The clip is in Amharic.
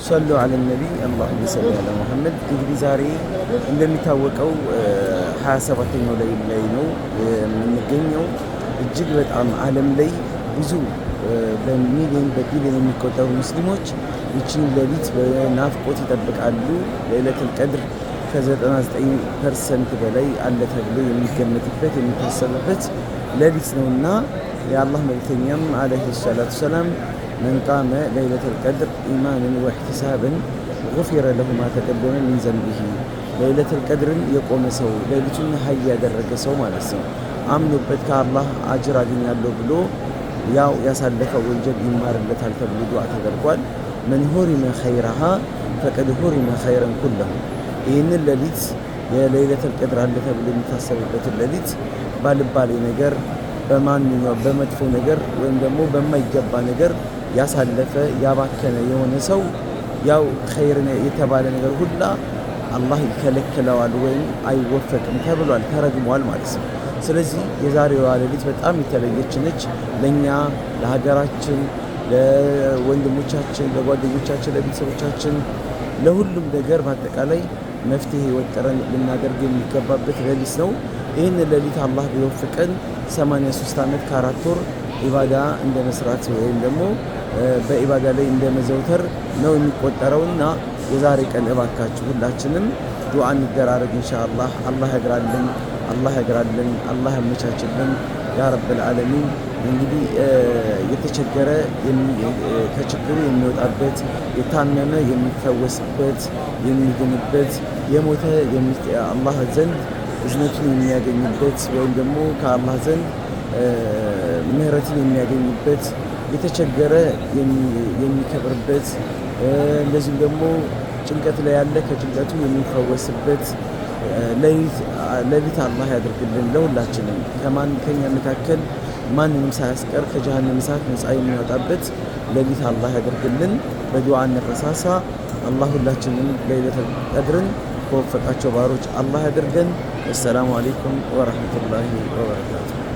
صلوا على النبي اللهم صل على محمد እንግዲህ ዛሬ እንደሚታወቀው 27ኛው ላይ ነው የምንገኘው። እጅግ በጣም ዓለም ላይ ብዙ በሚሊዮን በቢሊዮን የሚቆጠሩ ሙስሊሞች ይህችን ሌሊት በናፍቆት ይጠብቃሉ። ለይለቱል ቀድር ከ99% በላይ አለ ተብሎ የሚገመትበት የሚታሰብበት ሌሊት ነውና የአላህ መልእክተኛም አለይሂ ሰላቱ ሰላም من قام ليلة القدر إيمانا واحتسابا غفر له ما تقدم من ذنبه ليلة القدر يقوم سو ليلة هيا درج سو ማለት ነው አምኖበት ከአላህ አጅር አገኛለሁ ብሎ ያው ያሳለፈው ወንጀል ይማርለታል ተብሎ ዱዓ ተደርጓል። من حرم خيرها فقد حرم خيرا كله ይህንን ሌሊት የሌሊቱል ቀድር አለ ተብሎ የሚታሰብበት ሌሊት ባልባሌ ነገር በማንኛውም በመጥፎ ነገር ወይም ደግሞ በማይገባ ነገር ያሳለፈ ያባከነ የሆነ ሰው ያው ኸይር የተባለ ነገር ሁላ አላህ ይከለክለዋል ወይም አይወፈቅም ተብሏል፣ ተረግሟል ማለት ነው። ስለዚህ የዛሬዋ ሌሊት በጣም የተለየች ነች ለኛ፣ ለሀገራችን፣ ለወንድሞቻችን፣ ለጓደኞቻችን፣ ለቤተሰቦቻችን፣ ለሁሉም ነገር በአጠቃላይ መፍትሄ ወጥረን ልናደርግ የሚገባበት ሌሊት ነው። ይህን ሌሊት አላህ ቢወፍቀን 83 ዓመት ከ4 ወር ኢባዳ እንደ መስራት ወይም ደግሞ በኢባዳ ላይ እንደ መዘውተር ነው የሚቆጠረውና የዛሬ ቀን እባካችሁ ሁላችንም ዱዓ እንደራረግ ኢንሻአላህ። አላህ ያግራልን፣ አላህ ያግራልን፣ አላህ ያመቻችልን ያ ረብል ዓለሚን። እንግዲህ የተቸገረ ከችግሩ የሚወጣበት፣ የታመመ የሚፈወስበት፣ የሚድንበት፣ የሞተ አላህ ዘንድ እዝነቱን የሚያገኝበት ወይም ደግሞ ከአላህ ዘንድ ምህረትን የሚያገኝበት፣ የተቸገረ የሚከብርበት፣ እንደዚሁም ደግሞ ጭንቀት ላይ ያለ ከጭንቀቱ የሚፈወስበት ሌሊት አላህ ያድርግልን ለሁላችንም። ከኛ መካከል ማንንም ሳያስቀር ከጀሃነም እሳት ነፃ የሚያወጣበት ሌሊት አላህ ያድርግልን። በዱዓ እንረሳሳ። አላህ ሁላችንም ለይለቱል ቀድርን ከወፈቃቸው ባሮች አላህ ያድርገን። አሰላሙ አለይኩም ወራህመቱላሂ ወበረካቱ።